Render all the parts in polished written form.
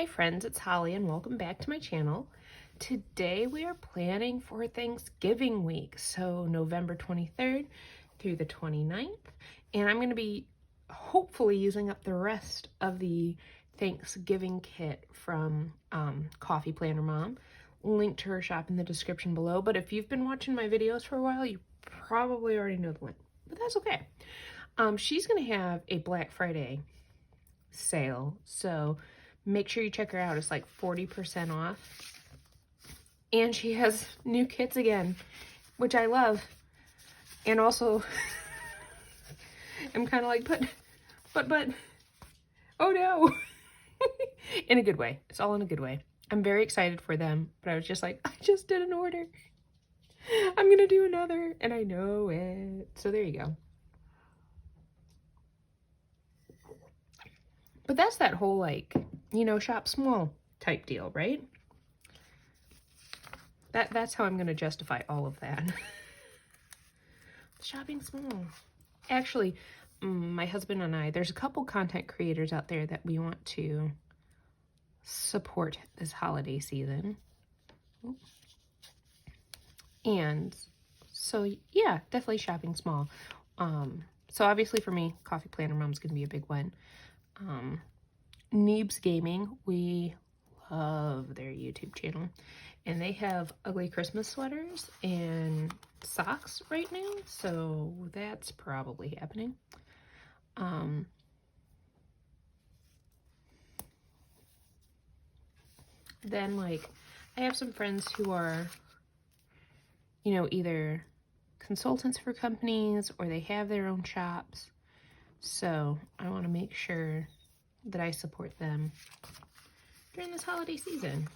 friends, it's Holly and welcome back to my channel. Today we are planning for Thanksgiving week, so November 23rd through the 29th, and I'm going to be hopefully using up the rest of the Thanksgiving kit from Coffee Planner Mom. Link to her shop in the description below, but if you've been watching my videos for a while, you probably already know the link, but that's okay. She's going to have a Black Friday sale, so make sure you check her out. It's like 40% off. And she has new kits again, which I love. And also, I'm kind of like, but, oh no. In a good way. It's all in a good way. I'm very excited for them, but I was just like, I just did an order. I'm going to do another, and I know it. So there you go. But that's that whole, like, you know, shop small type deal, right? That's how I'm going to justify all of that. Shopping small. Actually, my husband and I, there's a couple content creators out there that we want to support this holiday season. And so, yeah, definitely shopping small. So obviously for me, Coffee Planner Mom's going to be a big one. Neebs Gaming, we love their YouTube channel, and they have ugly Christmas sweaters and socks right now, so that's probably happening. Then, like, I have some friends who are, you know, either consultants for companies or they have their own shops, so I want to make sure that I support them during this holiday season.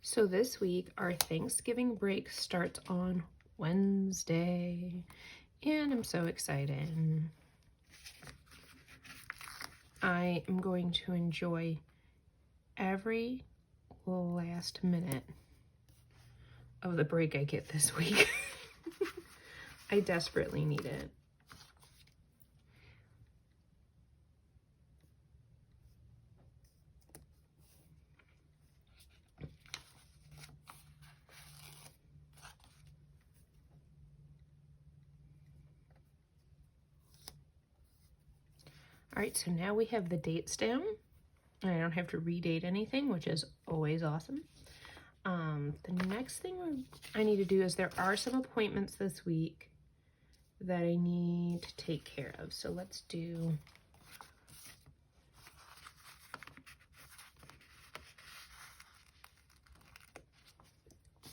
So this week, our Thanksgiving break starts on Wednesday, and I'm so excited. I am going to enjoy every last minute of the break I get this week. I desperately need it. All right, so now we have the dates down. I don't have to redate anything, which is always awesome. The next thing I need to do is there are some appointments this week that I need to take care of. So let's do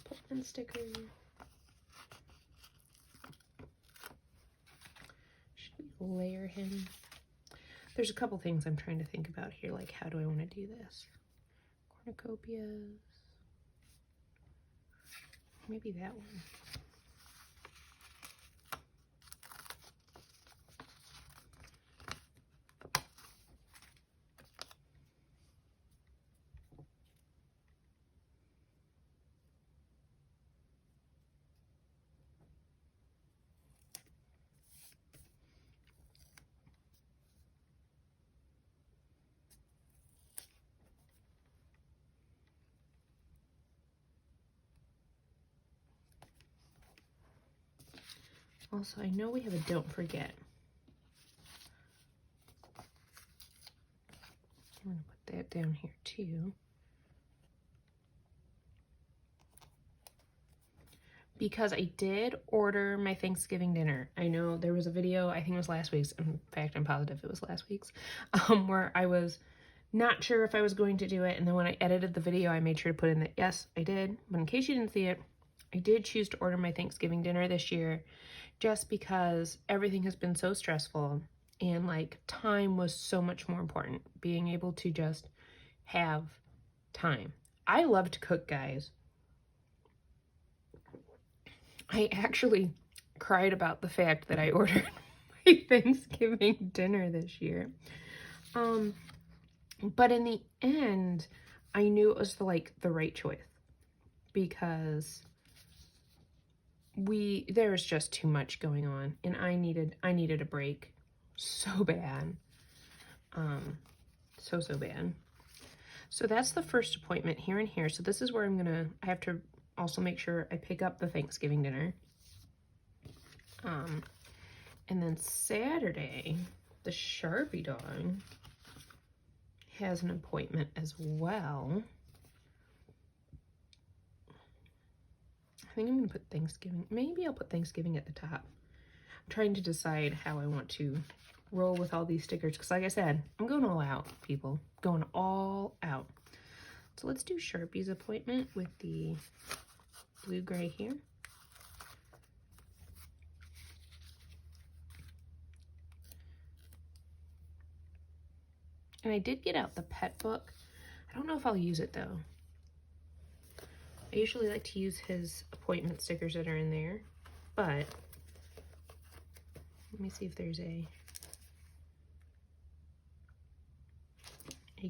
appointment sticker. Should we layer him? There's a couple things I'm trying to think about here, like how do I want to do this? Cornucopias. Maybe that one. Also, I know we have a don't forget. I'm going to put that down here too. Because I did order my Thanksgiving dinner. I know there was a video, I think it was last week's, in fact, I'm positive it was last week's, where I was not sure if I was going to do it, and then when I edited the video, I made sure to put in that, yes, I did. But in case you didn't see it, I did choose to order my Thanksgiving dinner this year, just because everything has been so stressful, and, like, time was so much more important. Being able to just have time. I love to cook, guys. I actually cried about the fact that I ordered my Thanksgiving dinner this year. But in the end, I knew it was the right choice, because there was just too much going on, and I needed a break. so bad. So bad. So that's the first appointment here and here. So this is where I have to also make sure I pick up the Thanksgiving dinner. And then Saturday, the Sharpie dog has an appointment as well. I think I'm going to put Thanksgiving. Maybe I'll put Thanksgiving at the top. I'm trying to decide how I want to roll with all these stickers. Because like I said, I'm going all out, people. Going all out. So let's do Sharpie's appointment with the blue-gray here. And I did get out the pet book. I don't know if I'll use it though. I usually like to use his appointment stickers that are in there, but let me see if there's a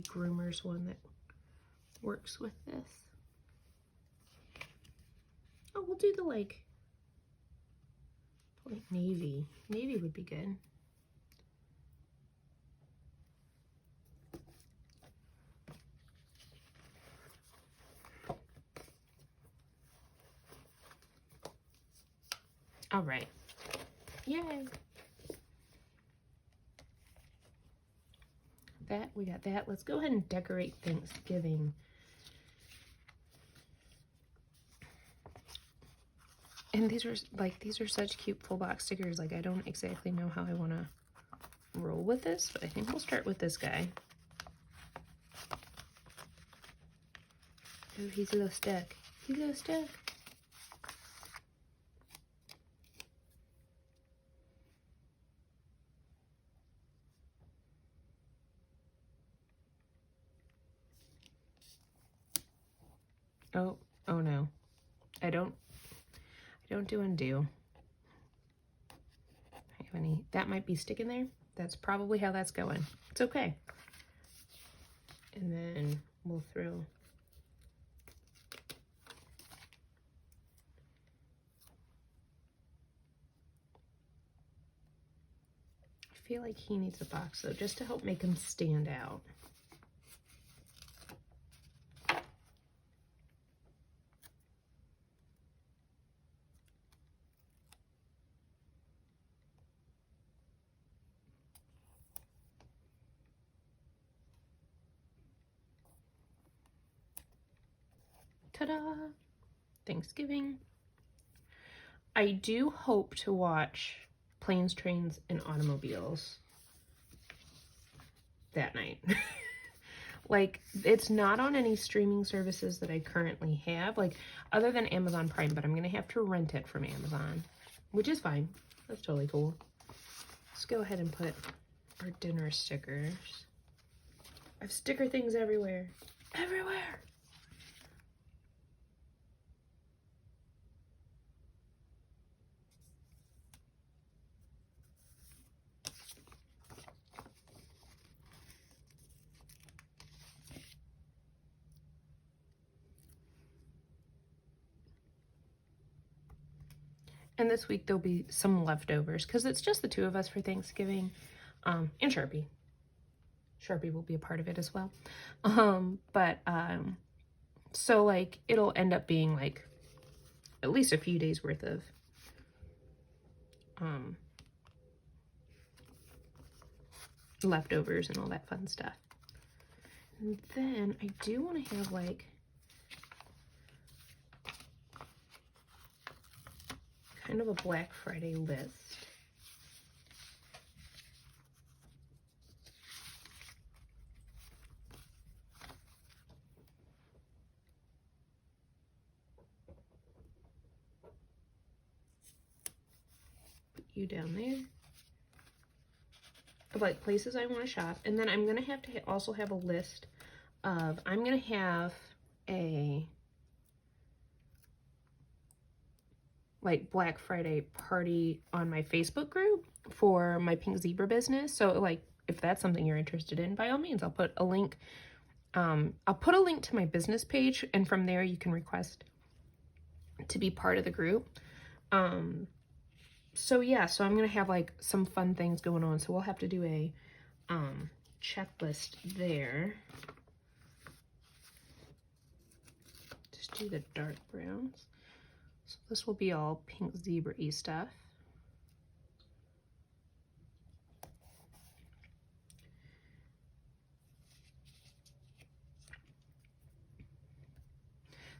groomer's one that works with this. Oh, we'll do the like navy. Navy would be good. All right. Yay. We got that. Let's go ahead and decorate Thanksgiving. And these are such cute full box stickers. Like, I don't exactly know how I want to roll with this, but I think we'll start with this guy. Oh, he's gonna stick. He's gonna stick. Oh no. I don't do undo. That might be sticking there. That's probably how that's going. It's okay. And then we'll throw I feel like he needs a box though, just to help make him stand out. Ta-da! Thanksgiving. I do hope to watch Planes, Trains, and Automobiles that night. Like, it's not on any streaming services that I currently have, like, other than Amazon Prime, but I'm going to have to rent it from Amazon, which is fine. That's totally cool. Let's go ahead and put our dinner stickers. I have sticker things everywhere. Everywhere! And this week there'll be some leftovers because it's just the two of us for Thanksgiving, and Sharpie. Sharpie will be a part of it as well. So like it'll end up being like at least a few days worth of leftovers and all that fun stuff. And then I do want to have like kind of a Black Friday list. Put you down there. Of like places I want to shop. And then I'm going to have to also have a list of, I'm going to have a like Black Friday party on my Facebook group for my Pink Zebra business. So like if that's something you're interested in, by all means, I'll put a link. I'll put a link to my business page, and from there you can request to be part of the group. So yeah, so I'm gonna have like some fun things going on. So we'll have to do a checklist there. Just do the dark browns. So this will be all pink zebra-y stuff.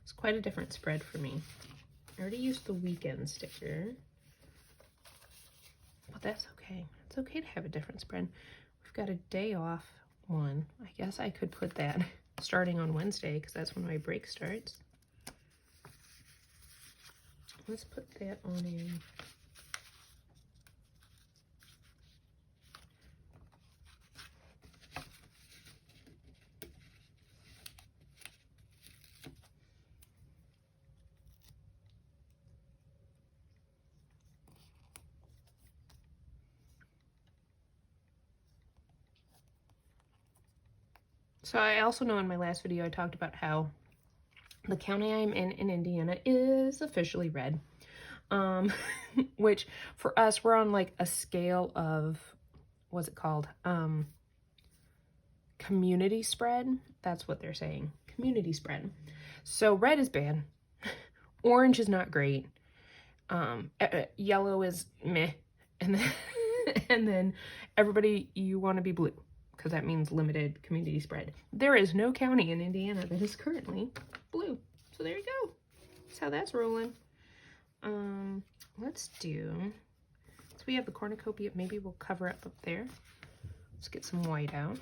It's quite a different spread for me. I already used the weekend sticker, but that's okay. It's okay to have a different spread. We've got a day off one. I guess I could put that starting on Wednesday because that's when my break starts. Let's put that on a... So I also know in my last video I talked about how the county I'm in Indiana is officially red. Which for us, we're on like a scale of, what's it called? Community spread. That's what they're saying. Community spread. So red is bad. Orange is not great. Yellow is meh. And then, and then everybody, you want to be blue because that means limited community spread. There is no county in Indiana that is currently blue. So there you go. That's how that's rolling. Let's do, so we have the cornucopia, maybe we'll cover up there. Let's get some white out.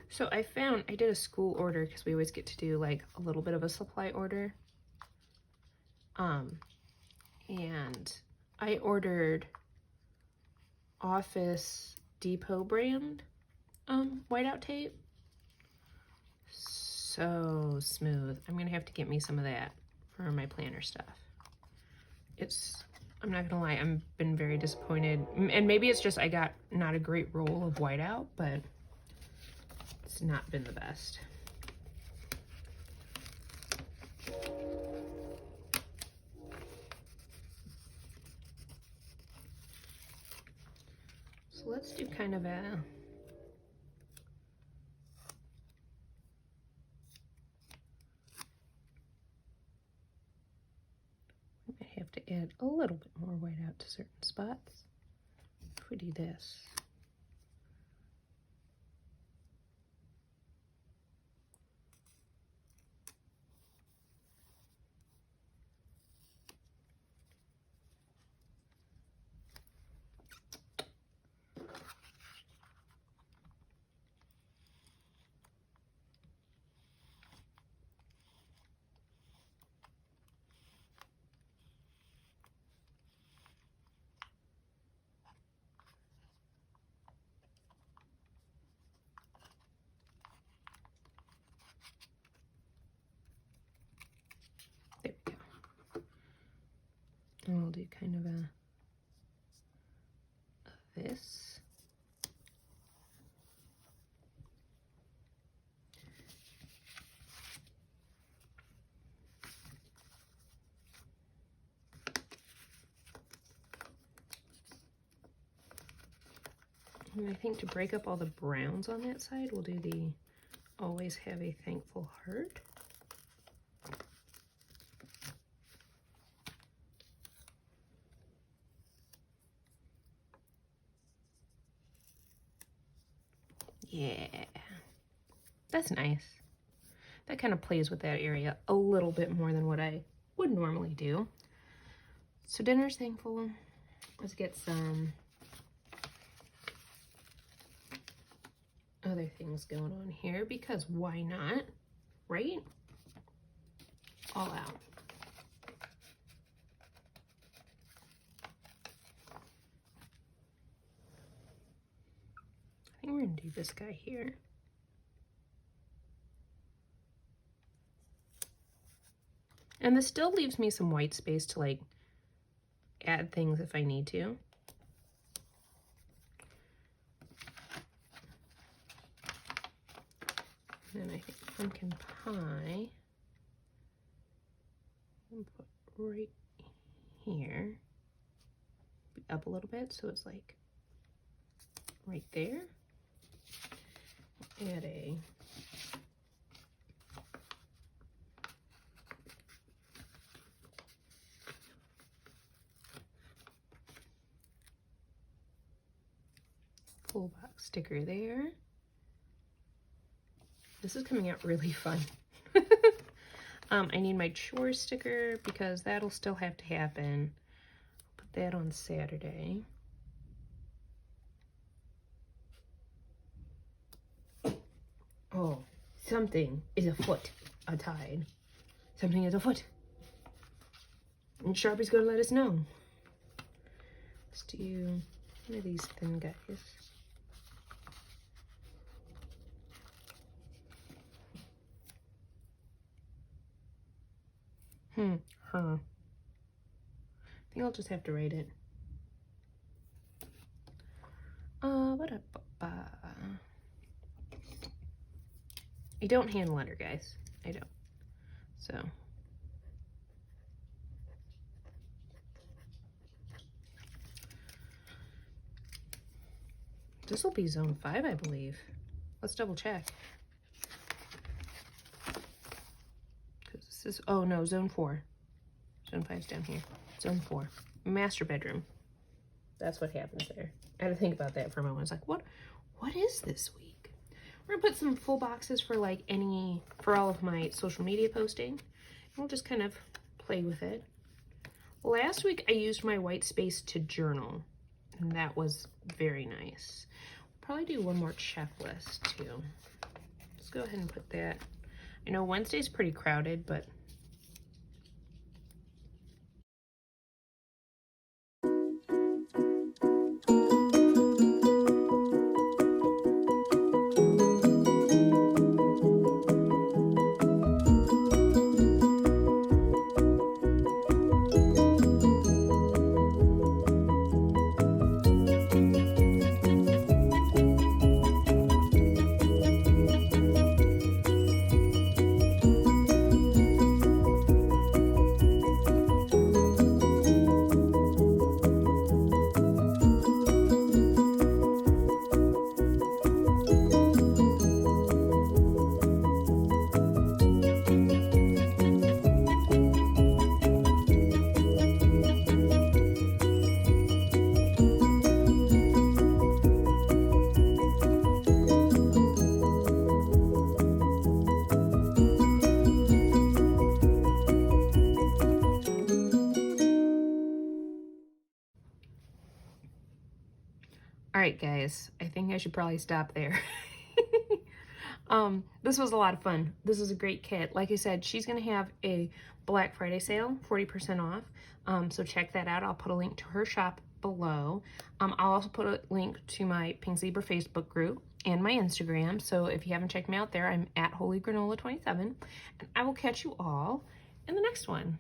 So I did a school order because we always get to do like a little bit of a supply order. And I ordered Office Depot brand whiteout tape. So smooth. I'm gonna have to get me some of that for my planner stuff. I'm not gonna lie, I've been very disappointed. And maybe it's just I got not a great roll of whiteout, but it's not been the best. So let's do kind of a, we might have to add a little bit more whiteout to certain spots if we do this. There we go. And we'll do kind of a this. And I think to break up all the browns on that side, we'll do the always have a thankful heart. Yeah, that's nice. That kind of plays with that area a little bit more than what I would normally do. So dinner's thankful. Let's get some other things going on here because why not, right? All out. I think we're gonna do this guy here. And this still leaves me some white space to like add things if I need to. And then I think pumpkin pie, I'm put right here, up a little bit so it's like right there. Add a full box sticker there. This is coming out really fun. I need my chore sticker because that'll still have to happen. Put that on Saturday. Oh, something is afoot, tide. Something is afoot. And Sharpie's gonna let us know. Let's do one of these thin guys. Her. I think I'll just have to write it. I don't hand letter, guys. I don't. So. This will be zone 5, I believe. Let's double check. Because this is, oh no, zone 4. Zone 5 is down here. Zone 4. Master bedroom. That's what happens there. I had to think about that for a moment. I was like, what is this week? We're gonna put some full boxes for like for all of my social media posting. And we'll just kind of play with it. Last week I used my white space to journal, and that was very nice. Probably do one more checklist too. Let's go ahead and put that. I know Wednesday's pretty crowded, but all right, guys, I think I should probably stop there. This was a lot of fun. This is a great kit. Like I said, she's going to have a Black Friday sale, 40% off. So check that out. I'll put a link to her shop below. I'll also put a link to my Pink Zebra Facebook group and my Instagram. So if you haven't checked me out there, I'm at HolyGranola27. And I will catch you all in the next one.